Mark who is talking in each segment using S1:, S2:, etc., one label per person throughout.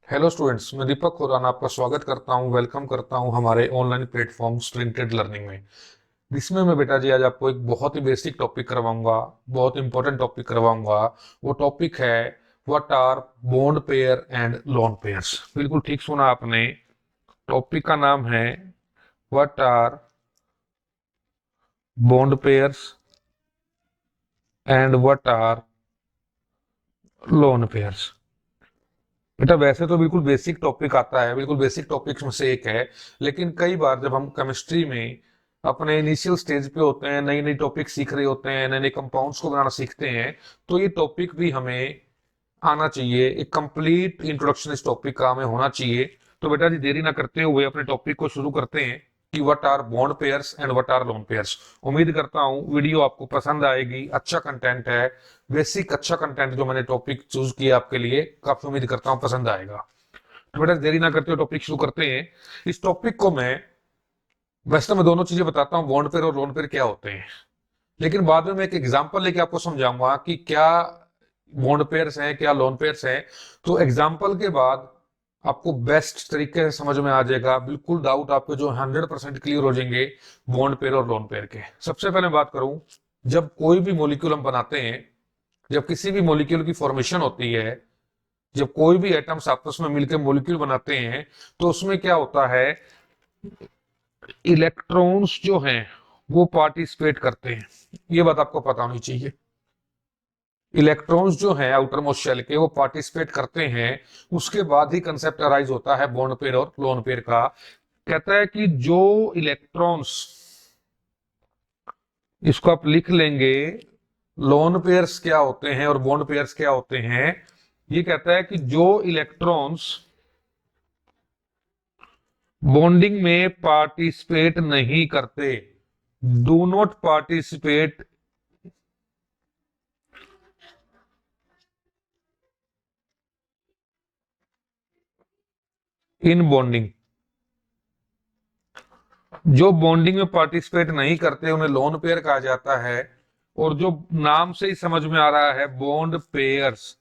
S1: Hello students, मैं दीपक खुराना आपका स्वागत करता हूं, वेलकम करता हूं हमारे ऑनलाइन प्लेटफॉर्म स्प्रिंटेड लर्निंग में। जिसमें मैं बेटा जी आज आपको एक बहुत ही बेसिक टॉपिक करवाऊंगा, बहुत इंपॉर्टेंट टॉपिक करवाऊंगा। वो टॉपिक है what are bond pair and lone pairs. बिल्कुल ठीक सुना आपने, टॉपिक का नाम है what are bond pairs and what are lone pairs. बेटा वैसे तो बिल्कुल बेसिक टॉपिक आता है, बिल्कुल बेसिक टॉपिक्स में से एक है। लेकिन कई बार जब हम केमिस्ट्री में अपने इनिशियल स्टेज पे होते हैं, नई नई टॉपिक सीख रहे होते हैं, नए नए कंपाउंड्स को बनाना सीखते हैं, तो ये टॉपिक भी हमें आना चाहिए। एक कंप्लीट इंट्रोडक्शन इस टॉपिक का हमें होना चाहिए। तो बेटा जी देरी ना करते हुए अपने टॉपिक को शुरू करते हैं कि what are bond pairs and what are lone pairs. उम्मीद करता हूँ वीडियो आपको पसंद आएगी, अच्छा कंटेंट है, बेसिक अच्छा कंटेंट जो मैंने टॉपिक चूज किया आपके लिए, काफी उम्मीद करता हूँ पसंद आएगा। तो बेटा देरी ना करते हुए टॉपिक शुरू करते हैं। इस टॉपिक को मैं वैसे तो मैं दोनों चीजें बताता हूँ, बॉन्ड पेयर और लोन पेयर क्या होते हैं, लेकिन बाद में मैं एक एग्जांपल लेके आपको समझाऊंगा कि क्या बॉन्ड पेयर्स हैं, क्या लोन पेयर्स हैं। तो एग्जांपल के बाद आपको बेस्ट तरीके से समझ में आ जाएगा, बिल्कुल डाउट आपके जो 100% क्लियर हो जाएंगे बॉन्ड पेयर और लोन पेयर के। सबसे पहले बात करूं, जब कोई भी मॉलिक्यूल हम बनाते हैं, जब किसी भी मॉलिक्यूल की फॉर्मेशन होती है, जब कोई भी एटम्स आपस में मिलकर मॉलिक्यूल बनाते हैं, तो उसमें क्या होता है, इलेक्ट्रॉन्स जो हैं वो पार्टिसिपेट करते हैं। ये बात आपको पता होनी चाहिए। इलेक्ट्रॉन्स जो हैं आउटर मोस्ट शेल के वो पार्टिसिपेट करते हैं। उसके बाद ही कंसेप्ट अराइज होता है बॉन्ड पेयर और लोन पेयर का। कहता है कि जो इलेक्ट्रॉन्स, इसको आप लिख लेंगे, लोन पेयर्स क्या होते हैं और बॉन्ड पेयर्स क्या होते हैं। ये कहता है कि जो इलेक्ट्रॉन्स बॉन्डिंग में पार्टिसिपेट नहीं करते, do not participate in bonding, जो बॉन्डिंग में पार्टिसिपेट नहीं करते उन्हें लोन पेयर कहा जाता है। और जो नाम से ही समझ में आ रहा है बॉन्ड पेयर्स,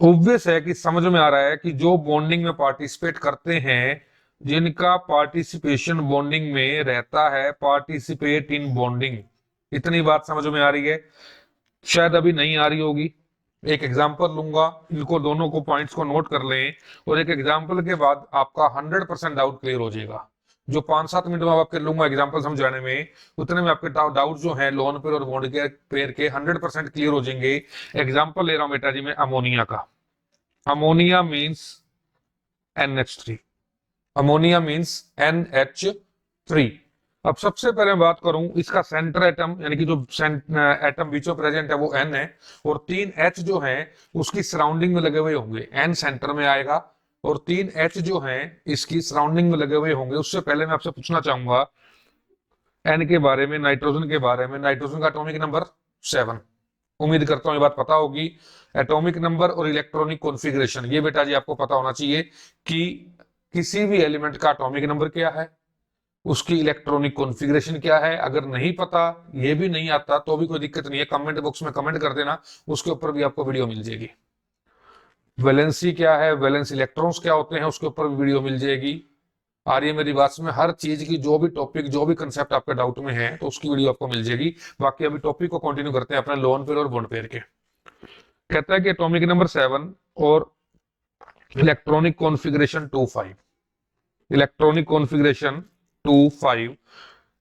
S1: ऑब्वियस है कि समझ में आ रहा है कि जो बॉन्डिंग में पार्टिसिपेट करते हैं, जिनका पार्टिसिपेशन बॉन्डिंग में रहता है, पार्टिसिपेट इन बॉन्डिंग। इतनी बात समझ में आ रही है? शायद अभी नहीं आ रही होगी। एक एग्जाम्पल लूंगा, इनको दोनों को पॉइंट्स को नोट कर लें, और एक एग्जाम्पल के बाद आपका 100% डाउट क्लियर हो जाएगा। जो 5-7 मिनट में आपके लूंगा एग्जाम्पल समझाने में, उतने में आपके डाउट जो है लोन पेयर और बॉन्ड के पेयर के 100% क्लियर हो जाएंगे। एग्जाम्पल ले रहा हूं बेटा जी मैं अमोनिया का। Ammonia means NH3। Ammonia means NH3। अब सबसे पहले मैं बात करूं इसका सेंटर एटम, यानी कि जो एटम बीच में प्रेजेंट है वो N है, और 3 H जो है उसकी सराउंडिंग में लगे हुए होंगे। N सेंटर में आएगा और 3 H जो है इसकी सराउंडिंग में लगे हुए होंगे। उससे पहले मैं आपसे पूछना चाहूंगा N के बारे में, नाइट्रोजन के बारे में। नाइट्रोजन का एटॉमिक नंबर 7। उम्मीद करता हूं ये बात पता होगी। एटॉमिक नंबर और इलेक्ट्रॉनिक कॉन्फ़िगरेशन, ये बेटा जी आपको पता होना चाहिए कि किसी भी एलिमेंट का एटॉमिक नंबर क्या है, उसकी इलेक्ट्रॉनिक कॉन्फ़िगरेशन क्या है। अगर नहीं पता, ये भी नहीं आता, तो भी कोई दिक्कत नहीं है, कमेंट बॉक्स में कमेंट कर देना, उसके ऊपर भी आपको वीडियो मिल जाएगी। वैलेंसी क्या है, वैलेंस इलेक्ट्रॉन्स क्या होते हैं, उसके ऊपर भी वीडियो मिल जाएगी। आ रही है मेरी बात में? हर चीज की जो भी टॉपिक, जो भी कंसेप्ट आपके डाउट में है, तो उसकी वीडियो आपको मिल जाएगी। बाकी अभी टॉपिक को कंटिन्यू करते हैं अपने लोन पेयर और बॉन्ड पेयर के। कहता है कि एटॉमिक नंबर 7 और इलेक्ट्रॉनिक कॉन्फ़िगरेशन 2-5। Electronic configuration 2-5।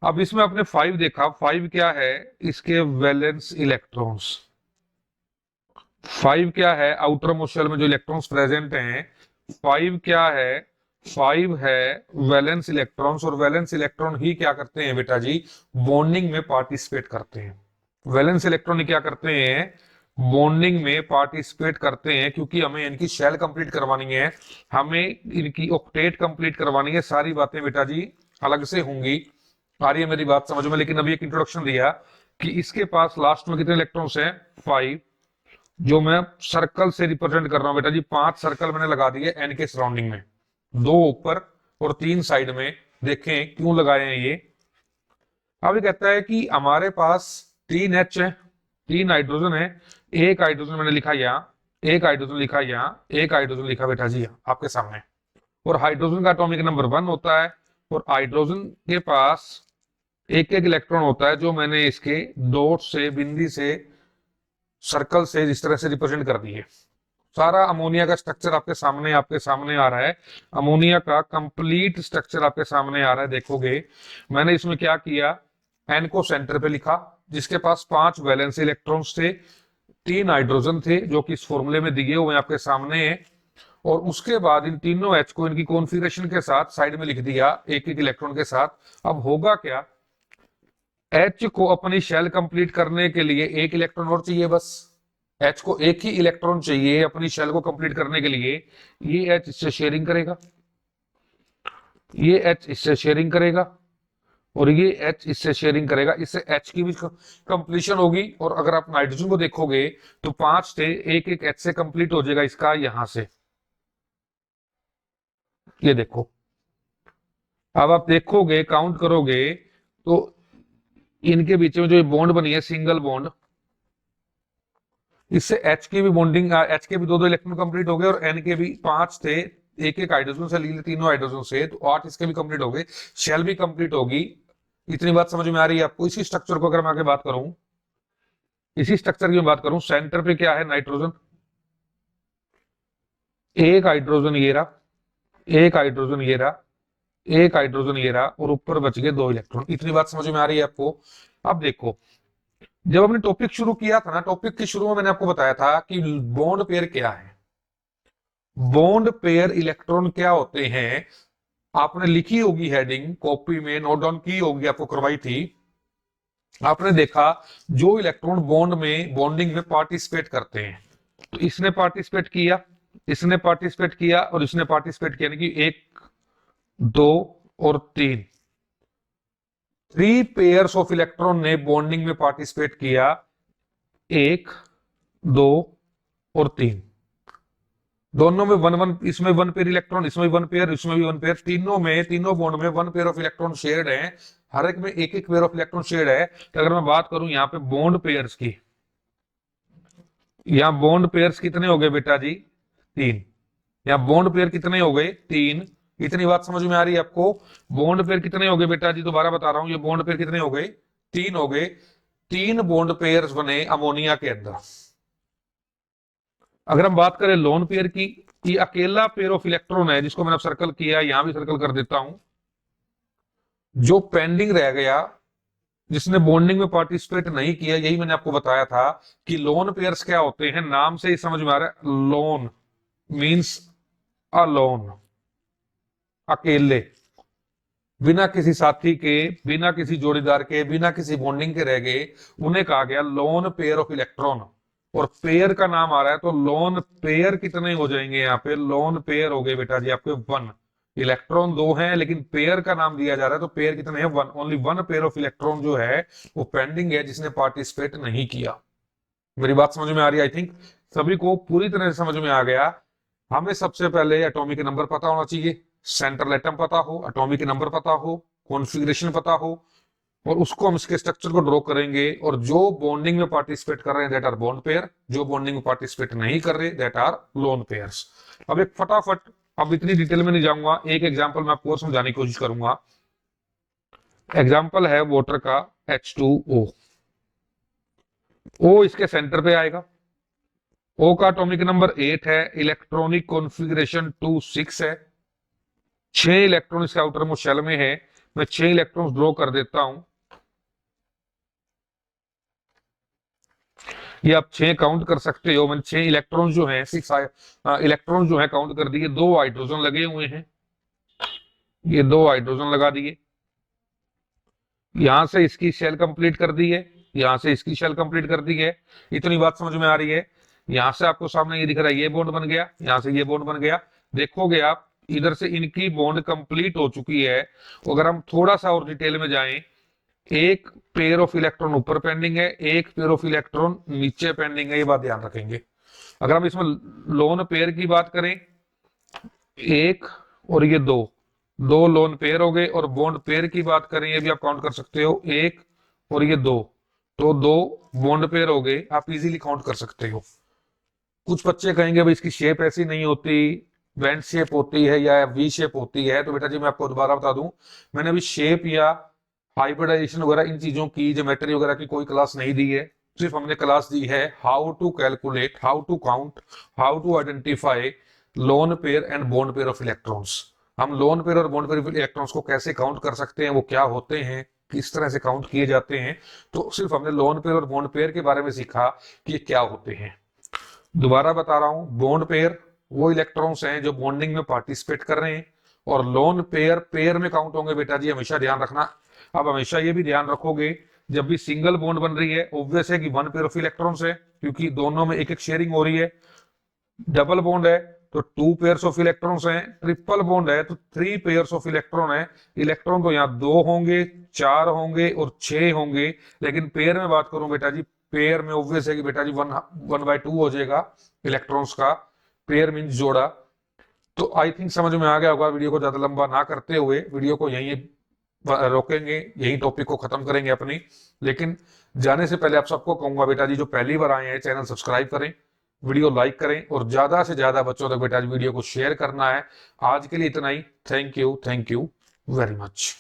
S1: अब इसमें आपने 5 देखा, 5 क्या है, इसके वैलेंस इलेक्ट्रॉन्स। 5 क्या है, आउटर मोस्ट शेल में जो इलेक्ट्रॉन्स प्रेजेंट हैं। 5 क्या है, 5 है वैलेंस इलेक्ट्रॉन्स। और वैलेंस इलेक्ट्रॉन ही क्या करते हैं बेटा जी, बॉन्डिंग में पार्टिसिपेट करते हैं। वैलेंस इलेक्ट्रॉन क्या करते हैं, बॉन्डिंग में पार्टिसिपेट करते हैं, क्योंकि हमें इनकी शेल कंप्लीट करवानी है, हमें इनकी ऑक्टेट कंप्लीट करवानी है। सारी बातें बेटा जी अलग से होंगी। आ रही है मेरी बात समझ में? लेकिन अभी एक इंट्रोडक्शन दिया कि इसके पास लास्ट में कितने इलेक्ट्रॉन्स हैं, 5, जो मैं सर्कल से रिप्रेजेंट कर रहा हूं बेटा जी। 5 सर्कल मैंने लगा दिए एन के सराउंडिंग में, 2 ऊपर और 3 साइड में। देखें क्यों लगाए हैं ये। अब ये कहता है कि हमारे पास 3 H है, 3 हाइड्रोजन है, एक हाइड्रोजन मैंने लिखा यहां, एक हाइड्रोजन लिखा यहाँ, एक हाइड्रोजन लिखा बेटा जी यहाँ आपके सामने। और हाइड्रोजन का एटॉमिक नंबर 1 होता है, और हाइड्रोजन के पास एक एक इलेक्ट्रॉन होता है, जो मैंने इसके डॉट से, बिंदी से, सर्कल से इस तरह से रिप्रेजेंट कर दिए। सारा अमोनिया का स्ट्रक्चर आपके सामने आ रहा है। अमोनिया का कंप्लीट स्ट्रक्चर आपके सामने आ रहा है। देखोगे मैंने इसमें क्या किया, एन को सेंटर पे लिखा, जिसके पास 5 वैलेंस इलेक्ट्रॉन्स थे, 3 हाइड्रोजन थे, जो कि इस फॉर्मूले में दिए हुए आपके सामने है। और उसके बाद इन तीनों एच को इनकी कॉन्फ़िगरेशन के साथ साइड में लिख दिया, एक एक इलेक्ट्रॉन के साथ। अब होगा क्या, एच को अपनी शेल कंप्लीट करने के लिए एक इलेक्ट्रॉन और चाहिए, बस एच को एक ही इलेक्ट्रॉन चाहिए अपनी शेल को कंप्लीट करने के लिए। ये एच इससे शेयरिंग करेगा, ये एच इससे शेयरिंग करेगा, और ये एच इससे शेयरिंग करेगा। इससे एच की भी कंप्लीशन होगी। और अगर आप नाइट्रोजन को देखोगे तो 5 थे, एक एक एच से कंप्लीट हो जाएगा इसका यहां से। ये देखो, अब आप देखोगे, काउंट करोगे तो इनके बीच में जो बॉन्ड बनी है सिंगल बॉन्ड, इससे एच की भी बॉन्डिंग, एच के भी 2-2 इलेक्ट्रॉन कंप्लीट हो गए, और एन के भी 5 थे, एक एक हाइड्रोजन से लिए, तीनों हाइड्रोजन से, तो 8 इसके भी कंप्लीट हो गए, शेल भी कंप्लीट होगी। इतनी बात समझ में आ रही है आपको। इसी स्ट्रक्चर को अगर मैं आगे बात करूं, इसी स्ट्रक्चर की बात करूं, सेंटर पे क्या है, नाइट्रोजन, एक हाइड्रोजन ये रहा, एक हाइड्रोजन ये रहा, एक हाइड्रोजन ये रहा, और ऊपर बच गए 2 इलेक्ट्रॉन। इतनी बात समझ में आ रही है आपको। अब देखो, जब हमने टॉपिक शुरू किया था ना, टॉपिक के शुरू में मैंने आपको बताया था कि बॉन्ड पेयर क्या है, बॉन्ड पेयर इलेक्ट्रॉन क्या होते हैं। आपने लिखी होगी हेडिंग, कॉपी में नोट डाउन की होगी, आपको करवाई थी। आपने देखा जो इलेक्ट्रॉन बॉन्ड में, बॉन्डिंग में पार्टिसिपेट करते हैं, तो इसने पार्टिसिपेट किया, इसने पार्टिसिपेट किया, और इसने पार्टिसिपेट किया, यानी कि 1, 2 और 3, 3 पेयर्स ऑफ इलेक्ट्रॉन ने बॉन्डिंग में पार्टिसिपेट किया, 1, 2 और 3। दोनों में 1-1, इसमें 1 पेयर इलेक्ट्रॉन, इसमें 1 पेयर, इसमें भी 1 पेयर, तीनों में, तीनों बॉन्ड में 1 पेयर ऑफ इलेक्ट्रॉन शेयर्ड है, हर एक में एक एक पेयर ऑफ इलेक्ट्रॉन शेयर्ड है। तो अगर मैं बात करूं यहाँ पे बॉन्ड पेयर्स की, यहाँ बॉन्ड पेयर्स कितने हो गए बेटा जी, 3। यहाँ बॉन्ड पेयर कितने हो गए, 3। इतनी बात समझ में आ रही है आपको। बॉन्ड पेयर कितने हो गए बेटा जी, दोबारा बता रहा हूं, ये बॉन्ड पेयर कितने हो गए, 3 हो गए। 3 बॉन्ड पेयर्स बने अमोनिया के अंदर। अगर हम बात करें लोन पेयर की, ये अकेला पेयर ऑफ इलेक्ट्रॉन है, जिसको मैंने सर्कल किया, यहां भी सर्कल कर देता हूं, जो पेंडिंग रह गया, जिसने बॉन्डिंग में पार्टिसिपेट नहीं किया। यही मैंने आपको बताया था कि लोन पेयर्स क्या होते हैं, नाम से ही समझ में आ रहा है, लोन मींस अलोन, अकेले, बिना किसी साथी के, बिना किसी जोड़ीदार के, बिना किसी बॉन्डिंग के रह गए, उन्हें कहा गया लोन पेयर ऑफ इलेक्ट्रॉन। और पेयर का नाम आ रहा है, तो लोन पेयर कितने हो जाएंगे यहाँ पे, लोन पेयर हो गए बेटा जी आपके 1। इलेक्ट्रॉन 2 हैं, लेकिन पेयर का नाम दिया जा रहा है, तो पेयर कितने हैं, 1। ओनली 1 पेयर ऑफ इलेक्ट्रॉन जो है वो पेंडिंग है, जिसने पार्टिसिपेट नहीं किया। मेरी बात समझ में आ रही है, आई थिंक सभी को पूरी तरह से समझ में आ गया। हमें सबसे पहले एटॉमिक नंबर पता होना चाहिए, सेंट्रल एटम पता हो, एटॉमिक नंबर पता हो, कॉन्फ़िगरेशन पता हो, और उसको हम इसके स्ट्रक्चर को ड्रॉ करेंगे। और जो बॉन्डिंग में पार्टिसिपेट कर रहे हैं दैट आर बॉन्ड पेयर, जो बॉन्डिंग में पार्टिसिपेट नहीं कर रहे दैट आर लोन पेयर्स। अब एक फटाफट, अब इतनी डिटेल में नहीं जाऊंगा, एक एग्जांपल मैं आपको समझाने की कोशिश करूंगा। एग्जांपल है वाटर का H2O। O इसके सेंटर पे आएगा, O का एटॉमिक नंबर 8 है, इलेक्ट्रॉनिक कॉन्फ़िगरेशन 2-6 है, 6 इलेक्ट्रॉन इसके आउटर मोस्ट शेल में है। मैं 6 इलेक्ट्रॉन ड्रॉ कर देता हूं, ये आप 6 काउंट कर सकते हो। मैंने 6 इलेक्ट्रॉन जो है, 6 इलेक्ट्रॉन जो है काउंट कर दिए। 2 हाइड्रोजन लगे हुए हैं, ये 2 हाइड्रोजन लगा दिए, यहां से इसकी शेल कंप्लीट कर दी है, यहां से इसकी शेल कंप्लीट कर दी है। इतनी बात समझ में आ रही है। यहां से आपको सामने ये दिख रहा है, ये बॉन्ड बन गया, यहां से ये बॉन्ड बन गया। देखोगे आप इधर से इनकी बॉन्ड कंप्लीट हो चुकी है। अगर हम थोड़ा सा और डिटेल में जाएं, एक पेयर ऑफ इलेक्ट्रॉन ऊपर पेंडिंग है, एक पेयर ऑफ इलेक्ट्रॉन नीचे पेंडिंग है, ये बात ध्यान रखेंगे। अगर हम इसमें लोन पेयर की बात करें, 1 और ये 2, 2 लोन पेयर हो गए। और बॉन्ड पेयर की बात करें, ये भी आप काउंट कर सकते हो, 1 और ये 2, तो 2 बॉन्ड पेयर हो गए, आप इजीली काउंट कर सकते हो। कुछ बच्चे कहेंगे भाई इसकी शेप ऐसी नहीं होती, वेंट शेप होती है या वी शेप होती है। तो बेटा जी मैं आपको दोबारा बता दूं, मैंने अभी शेप या हाइब्रिडाइजेशन वगैरह इन चीजों की, ज्योमेट्री वगैरह की कोई क्लास नहीं दी है। सिर्फ हमने क्लास दी है how to calculate, how to count, how to identify lone pair and bond pair of electrons. हम लोन पेयर और बॉन्ड पेयर ऑफ इलेक्ट्रॉन्स को कैसे काउंट कर सकते हैं, वो क्या होते हैं, किस तरह से काउंट किए जाते हैं। तो सिर्फ हमने लोन पेयर और बॉन्ड पेयर के बारे में सीखा कि ये क्या होते हैं। दोबारा बता रहा हूं, बॉन्ड पेयर वो इलेक्ट्रॉन्स हैं जो बॉन्डिंग में पार्टिसिपेट कर रहे हैं, और लोन पेयर पेयर में काउंट होंगे बेटा जी, हमेशा ध्यान रखना। अब हमेशा ये भी ध्यान रखोगे, जब भी सिंगल बॉन्ड बन रही है ऑब्वियस है कि वन पेयर ऑफ इलेक्ट्रॉन्स है, क्योंकि दोनों में एक एक शेयरिंग हो रही है। डबल बॉन्ड है तो टू पेयर्स ऑफ इलेक्ट्रॉन्स हैं, ट्रिपल बॉन्ड है तो थ्री पेयर्स ऑफ इलेक्ट्रॉन है। इलेक्ट्रॉन तो यहाँ दो होंगे, चार होंगे और छह होंगे, लेकिन पेयर में बात करूं बेटा जी, पेयर में ऑब्वियस है कि बेटा जी वन वन बाय टू हो जाएगा इलेक्ट्रॉन्स का। पेयर मीन्स जोड़ा। तो आई थिंक समझ में आ गया होगा। वीडियो को ज्यादा लंबा ना करते हुए वीडियो को यहीं रोकेंगे, यही टॉपिक को खत्म करेंगे अपनी। लेकिन जाने से पहले आप सबको कहूंगा बेटा जी, जो पहली बार आए हैं चैनल सब्सक्राइब करें, वीडियो लाइक करें और ज्यादा से ज्यादा बच्चों तक बेटा वीडियो को शेयर करना है। आज के लिए इतना ही। Thank you very much.